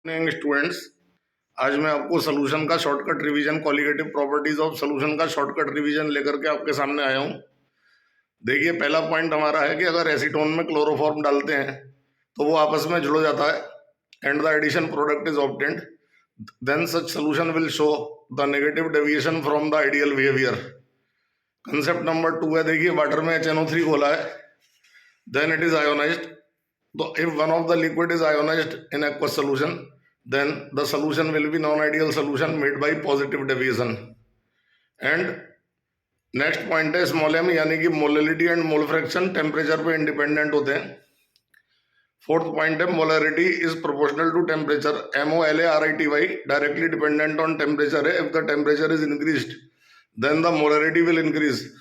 Morning students. आज मैं आपको सोल्यूशन का shortcut revision, qualitative properties of solution का शॉर्टकट रिवीजन लेकर के आपके सामने आया हूँ। देखिए, पहला पॉइंट हमारा है कि अगर एसीटोन में क्लोरोफॉर्म डालते हैं तो वो आपस में जुड़ जाता है and the addition product is obtained, then such solution will show the negative deviation from the ideal behaviour. Concept number 2 है, देखिए वाटर में HNO3 घोला है, then it is ionized. So if one of the liquid is ionized in aqueous solution, then the solution will be non-ideal solution made by positive deviation. And next point है small m, यानी कि molality and mole fraction temperature पे independent होते हैं। Fourth point है molarity is proportional to temperature, MOLARITY directly dependent on temperature है। If the temperature is increased then the molarity will increase.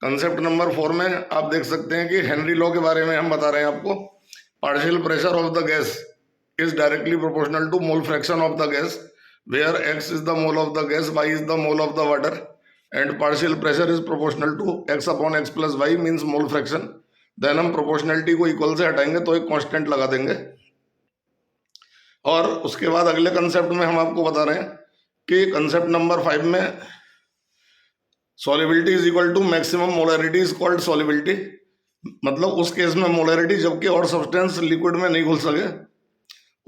Concept number 4 में आप देख सकते हैं कि हेनरी लॉ के बारे में हम बता रहे हैं आपको। Partial pressure of the gas is directly proportional to mole fraction of the gas, where x is the mole of the gas, y is the mole of the water, and partial pressure is proportional to x upon x plus y means mole fraction. देन हम proportionality को equal से हटाएंगे तो एक constant लगा देंगे। और उसके बाद अगले कंसेप्ट में हम आपको बता रहे हैं कि कंसेप्ट नंबर 5 में solubility is equal to maximum molarity is called solubility. मतलब उस केस में मोलैरिटी जबकि और सब्सटेंस लिक्विड में नहीं घुल सके,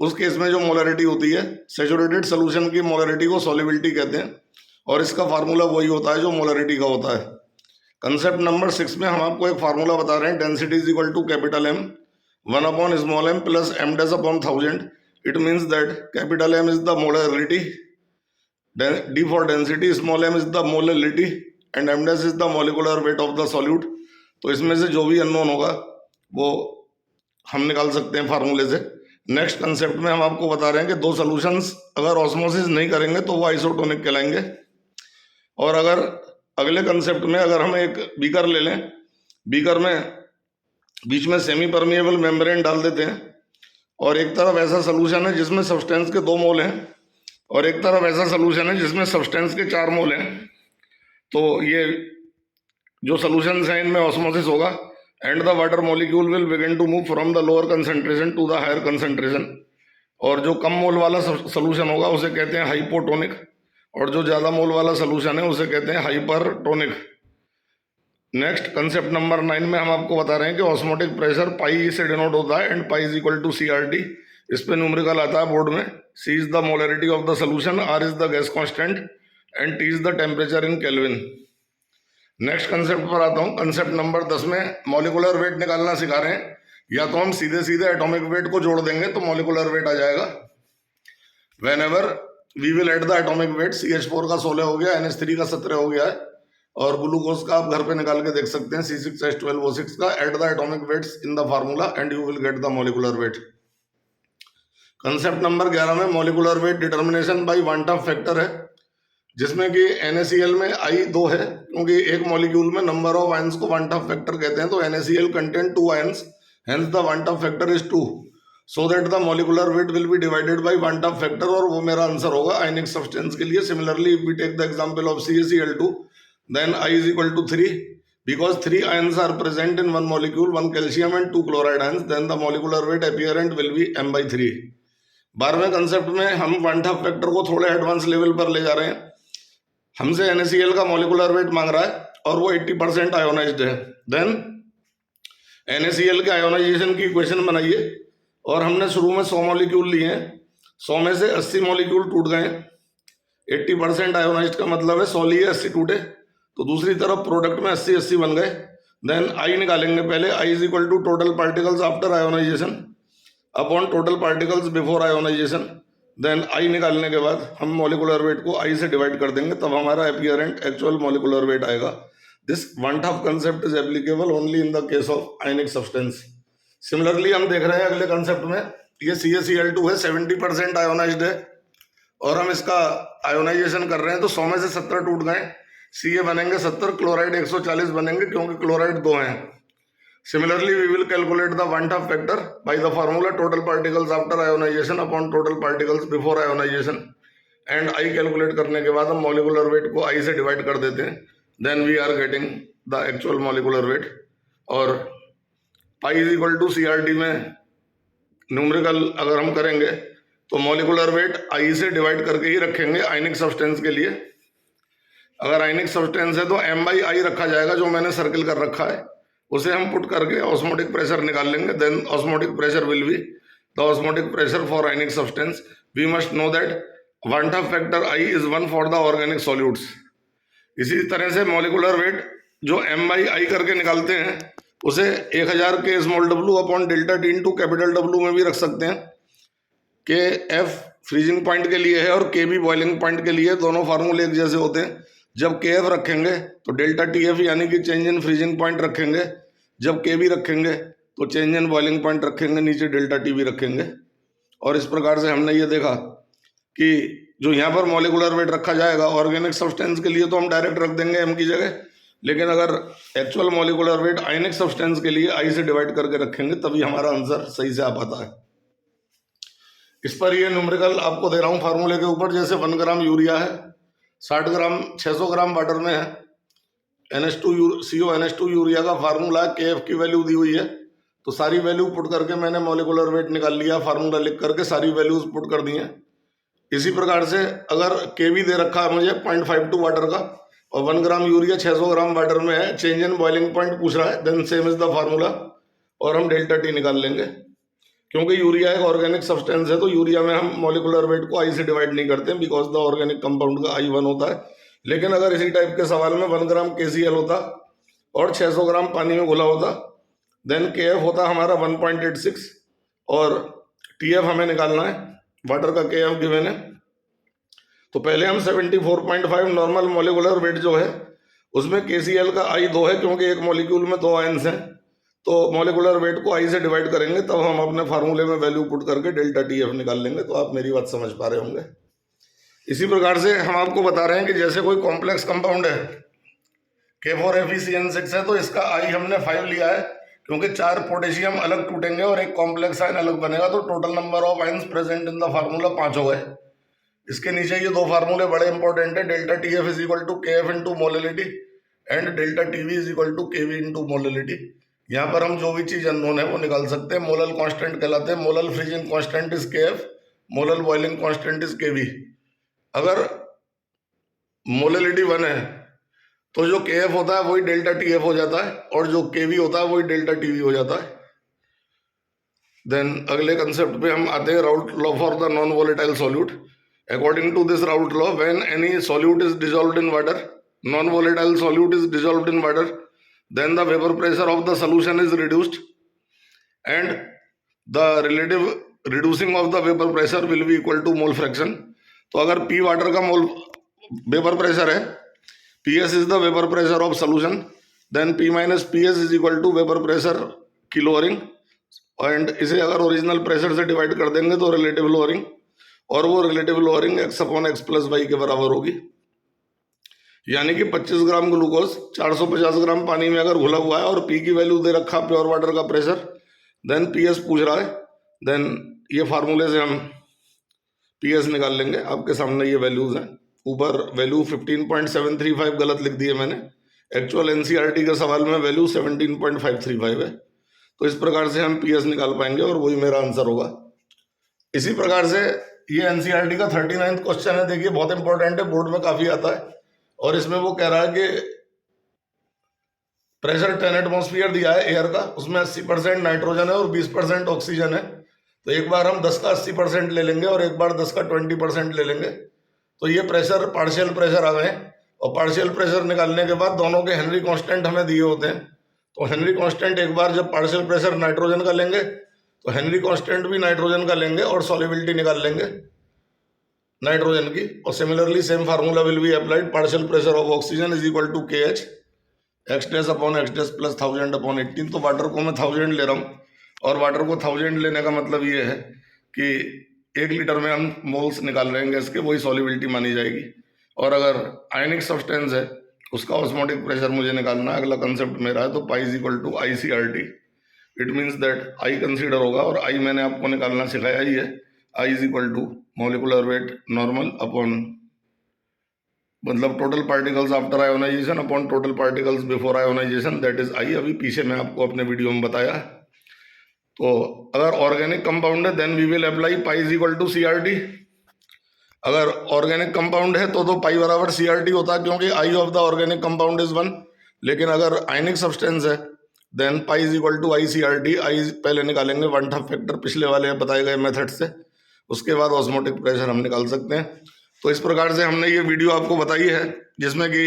उस केस में जो मोलैरिटी होती है सैचुरेटेड सोल्यूशन की मोलैरिटी को सॉल्युबिलिटी कहते हैं, और इसका फार्मूला वही होता है जो मोलैरिटी का होता है। कंसेप्ट नंबर 6 में हम आपको एक फार्मूला बता रहे हैं, density is equal to capital M 1 upon small m plus m dash upon 1000। It means that capital M is the molarity, D for density, small m is the molality and m dash is the molecular weight of the solute. तो इसमें से जो भी unknown होगा वो हम निकाल सकते हैं फार्मूले से। नेक्स्ट कंसेप्ट में हम आपको बता रहे हैं कि दो सॉल्यूशंस अगर ऑस्मोसिस नहीं करेंगे तो वो आइसोटोनिक कहलाएंगे। और अगर अगले कंसेप्ट में अगर हम एक बीकर ले लें, बीकर में बीच में सेमी परमिएबल मेम्ब्रेन डाल देते हैं, और एक तरफ ऐसा सोल्यूशन है जिसमें सब्सटेंस के 2 मोल हैं और एक तरफ ऐसा सोल्यूशन है जिसमें सब्सटेंस के 4 मोल हैं, तो ये जो सोल्यूशंस हैं इनमें ऑस्मोसिस होगा and the water molecule will begin to move from the lower concentration to the higher concentration. और जो कम मोल वाला सोल्यूशन होगा उसे कहते हैं हाइपोटोनिक, और जो ज़्यादा मोल वाला सोल्यूशन है उसे कहते हैं हाइपरटोनिक। नेक्स्ट कंसेप्ट नंबर 9 में हम आपको बता रहे हैं कि ऑस्मोटिक प्रेशर पाई से डिनोट होता है and pi is equal to CRT। इस पे न्यूमेरिकल आता है बोर्ड में। C is the molarity of the solution, R is the gas constant and T is the temperature in kelvin. Next concept पर आता हूँ। कंसेप्ट नंबर 10 में molecular wait निकालना सिखा रहे हैं। या तो हम सीधे सीधे एटॉमिक वेट को जोड़ देंगे तो मॉलिक्यूलर वेट आ जाएगा। Whenever we will add the atomic weight, CH4 का 16 हो गया, NH3 का 17 हो गया है, और ग्लूकोज का आप घर पे निकाल के देख सकते हैं C6H12O6 का। Add the atomic weights in the formula and you will get the molecular weight. Concept number 11 में molecular weight determination by van't Hoff factor है, जिसमें कि NaCl में I 2 है, क्योंकि एक मॉलिक्यूल में नंबर ऑफ आयंस को वन ऑफ फैक्टर कहते हैं। तो NaCl contain 2 ions, hence the van't Hoff factor is 2, so that the molecular weight will be divided by van't Hoff factor, और वो मेरा आंसर होगा आयनिक सब्सटेंस के लिए। Similarly if we take the example of CaCl2 then I is equal to 3 because 3 ions are present in one molecule, 1 calcium and 2 chloride ions, then the molecular weight apparent will be m/3। 12वें concept में हम one Hoff factor को थोड़े advance level पर ले जा रहे हैं। हमसे NaCl का मॉलिक्यूलर वेट मांग रहा है और वो 80% आयोनाइज्ड है। देन NaCl के आयोनाइजेशन की इक्वेशन बनाइए, और हमने शुरू में 100 मॉलिक्यूल लिए हैं, 100 में से 80 मॉलिक्यूल टूट गए। 80% आयोनाइज्ड का मतलब है 100 लिए 80 टूटे, तो दूसरी तरफ प्रोडक्ट में 80-80 बन गए। देन I निकालेंगे पहले। I is equal to total particles after ionisation upon total particles before ionization. Then I निकालने के बाद हम मॉलिक्यूलर वेट को I से डिवाइड कर देंगे, तब हमारा अपीयरेंट एक्चुअल मॉलिक्यूलर वेट आएगा। This van't Hoff concept is applicable only in the case of ionic substance. Similarly हम देख रहे हैं अगले कंसेप्ट में, ये CaCl2 है, 70% आयोनाइज्ड है, और हम इसका आयोनाइजेशन कर रहे हैं तो 100 में से 70 टूट गए। Ca बनेंगे 70, क्लोराइड 140 बनेंगे, क्योंकि क्लोराइड 2 हैं। Similarly, we will calculate the one half factor by the formula total particles after ionization upon total particles before ionization, and I calculate करने के बाद हम molecular weight को I से divide कर देते हैं, then we are getting the actual molecular weight। और pi is equal to CRT में न्यूमेरिकल अगर हम करेंगे तो मॉलिकुलर वेट आई से डिवाइड करके ही रखेंगे आयनिक सब्सटेंस के लिए। अगर आयनिक सब्सटेंस है तो m/I रखा जाएगा, जो मैंने सर्किल कर रखा है उसे हम पुट करके ऑस्मोटिक प्रेशर निकाल लेंगे। Then osmotic pressure will be the osmotic pressure for ionic substance. We must know that van't Hoff factor I is 1 for the organic solutes. इसी तरह से मॉलिकुलर वेट जो m/I करके निकालते हैं उसे 1000 के small w upon delta T into capital W में भी रख सकते हैं। के एफ फ्रीजिंग पॉइंट के लिए है और के बी बॉइलिंग पॉइंट के लिए, दोनों फार्मूले एक जैसे होते हैं। जब के एफ रखेंगे तो डेल्टा टी एफ यानी कि चेंज इन फ्रीजिंग पॉइंट रखेंगे, जब के बी रखेंगे तो चेंज इन बॉइलिंग पॉइंट रखेंगे, नीचे डेल्टा टी भी रखेंगे। और इस प्रकार से हमने ये देखा कि जो यहाँ पर मॉलिकुलर वेट रखा जाएगा ऑर्गेनिक सब्सटेंस के लिए तो हम डायरेक्ट रख देंगे m की जगह, लेकिन अगर एक्चुअल मॉलिकुलर वेट आयनिक सब्सटेंस के लिए I से डिवाइड करके रखेंगे तभी हमारा आंसर सही से आ पाता है। इस पर ये न्यूमेरिकल आपको दे रहा हूँ फार्मूले के ऊपर। जैसे 1 ग्राम यूरिया है, 60 ग्राम 600 ग्राम वाटर में है, NH2CO यूरिया का फार्मूला KF की वैल्यू दी हुई है, तो सारी वैल्यू पुट करके मैंने मॉलिकुलर वेट निकाल लिया, फार्मूला लिख करके सारी वैल्यूज पुट कर दी हैं। इसी प्रकार से अगर KB दे रखा है मुझे 0.52 वाटर का और 1 ग्राम यूरिया 600 ग्राम वाटर में है, चेंज इन बॉइलिंग पॉइंट पूछ रहा है, then same is the formula और हम डेल्टा टी निकाल लेंगे। क्योंकि यूरिया एक ऑर्गेनिक सब्सटेंस है तो यूरिया में हम मॉलिकुलर वेट को I से डिवाइड नहीं करते हैं, बिकॉज द ऑर्गेनिक कंपाउंड का I 1 होता है। लेकिन अगर इसी टाइप के सवाल में 1 ग्राम KCl होता और 600 ग्राम पानी में घुला होता, देन KF होता हमारा 1.86 और TF हमें निकालना है, वाटर का KF गिवन है। तो पहले हम 74.5 नॉर्मल मॉलिकुलर वेट जो है उसमें KCl का I 2 है, क्योंकि एक मॉलिक्यूल में 2 आयंस हैं, तो मॉलिकुलर वेट को I से डिवाइड करेंगे तब हम अपने फार्मूले में वैल्यू पुट करके डेल्टा TF निकाल लेंगे। तो आप मेरी बात समझ पा रहे होंगे। इसी प्रकार से हम आपको बता रहे हैं कि जैसे कोई कॉम्प्लेक्स कंपाउंड है, K4FeCN6 है, तो इसका I हमने 5 लिया है क्योंकि 4 पोटेशियम अलग टूटेंगे और एक कॉम्प्लेक्स आयन अलग बनेगा, तो total number of ions present in the formula 5 हो गए। इसके नीचे ये 2 फार्मूले बड़े इंपॉर्टेंट है, delta TF is equal to KF into molality and delta TV is equal to KB into molality. यहाँ पर हम जो भी चीज अननोन है वो निकाल सकते हैं। मोलल कांस्टेंट कहलाते हैं, molal freezing constant is KF, molal boiling constant is KB। अगर मोलिलिटी 1 है तो जो KF होता है वही डेल्टा TF हो जाता है और जो KB होता है वही डेल्टा TV हो जाता है। देन अगले कंसेप्ट पे हम आते हैं, Raoult law for the non volatile solute. According to this Raoult law, when any solute is dissolved in water, non volatile solute is dissolved in water, then the vapor pressure of the solution is reduced and the relative reducing of the vapor pressure will be equal to mole fraction। तो अगर P water का मोल vapour pressure है, PS is the vapor pressure of solution, then P minus PS is equal to vapor pressure की lowering, and इसे अगर original pressure से divide कर देंगे तो रिलेटिव लोअरिंग, और वो रिलेटिव लोअरिंग x/x+y के बराबर होगी। यानी कि 25 ग्राम ग्लूकोज 450 ग्राम पानी में अगर घुला हुआ है और P की वैल्यू दे रखा प्योर वाटर का प्रेशर, देन PS पूछ रहा है, देन ये फार्मूले से हम PS निकाल लेंगे। आपके सामने ये वैल्यूज हैं। ऊपर वैल्यू 15.735 गलत लिख दी है मैंने, एक्चुअल NCERT के सवाल में वैल्यू 17.535 है। तो इस प्रकार से हम PS निकाल पाएंगे और वही मेरा आंसर होगा। इसी प्रकार से ये NCERT का 39th क्वेश्चन है, देखिए बहुत इंपॉर्टेंट है, बोर्ड में काफी आता है। और इसमें वो कह रहा है कि प्रेशर 10 एटमॉस्फेयर दिया है एयर का, उसमें 80% नाइट्रोजन है और 20% ऑक्सीजन है। तो एक बार हम 10 का 80% ले लेंगे और एक बार 10 का 20% ले लेंगे, तो ये प्रेशर पार्शियल प्रेशर आ गए। और पार्शियल प्रेशर निकालने के बाद दोनों के हेनरी कांस्टेंट हमें दिए होते हैं, तो हेनरी कांस्टेंट एक बार जब पार्शियल प्रेशर नाइट्रोजन का लेंगे तो हेनरी कांस्टेंट भी नाइट्रोजन का लेंगे और सॉल्युबिलिटी निकाल लेंगे नाइट्रोजन की। और similarly same formula will be applied, partial pressure of oxygen is equal to KH x' plus 1000/18। तो वाटर को मैं 1000 ले रहा हूँ और वाटर को 1000 लेने का मतलब ये है कि 1 लीटर में हम मोल्स निकाल रहे हैं गैस के, वही सॉल्युबिलिटी मानी जाएगी। और अगर आयनिक सब्सटेंस है उसका ऑस्मोटिक प्रेशर मुझे निकालना है, अगला कंसेप्ट मेरा है, तो pi is equal to ICRT। It means that I consider होगा और I मैंने आपको निकालना सिखाया ही है। I is equal to molecular weight normal upon, मतलब total particles after ionisation upon total particles before ionisation, that is I। अभी पीछे मैं आपको अपने वीडियो में बताया। तो अगर ऑर्गेनिक कंपाउंड है then we will apply pi is equal to CRT। अगर ऑर्गेनिक कंपाउंड है तो पाई बराबर CRT होता है, क्योंकि i of the organic compound is 1। लेकिन अगर आयनिक सब्सटेंस है then pi is equal to ICRT। I पहले निकालेंगे 1/2 फैक्टर पिछले वाले बताए गए मेथड से, उसके बाद ऑस्मोटिक प्रेशर हम निकाल सकते हैं। तो इस प्रकार से हमने ये वीडियो आपको बताई है, जिसमें कि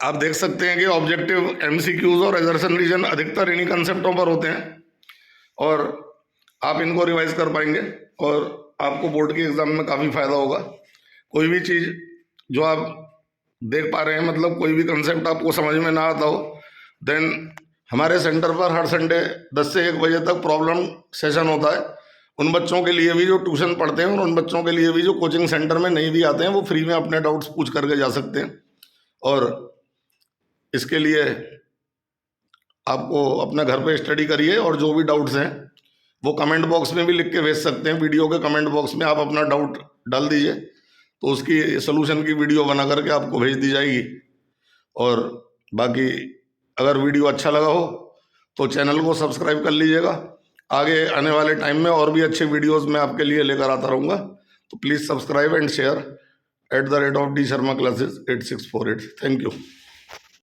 आप देख सकते हैं कि ऑब्जेक्टिव MCQs और एजर्सन रीजन अधिकतर इन्हीं कंसेप्टों पर होते हैं, और आप इनको रिवाइज कर पाएंगे और आपको बोर्ड के एग्जाम में काफ़ी फायदा होगा। कोई भी चीज़ जो आप देख पा रहे हैं, मतलब कोई भी कंसेप्ट आपको समझ में ना आता हो, देन हमारे सेंटर पर हर संडे 10 से 1 बजे तक प्रॉब्लम सेशन होता है। उन बच्चों के लिए भी जो ट्यूशन पढ़ते हैं और उन बच्चों के लिए भी जो कोचिंग सेंटर में नहीं भी आते हैं, वो फ्री में अपने डाउट्स पूछ करके जा सकते हैं। और इसके लिए आपको अपने घर पे स्टडी करिए, और जो भी डाउट्स हैं वो कमेंट बॉक्स में भी लिख के भेज सकते हैं। वीडियो के कमेंट बॉक्स में आप अपना डाउट डाल दीजिए, तो उसकी सलूशन की वीडियो बना करके आपको भेज दी जाएगी। और बाकी अगर वीडियो अच्छा लगा हो तो चैनल को सब्सक्राइब कर लीजिएगा। आगे आने वाले टाइम में और भी अच्छे वीडियोस मैं आपके लिए लेकर आता रहूँगा, तो please subscribe and share @D Sharma Classes 8648। Thank you.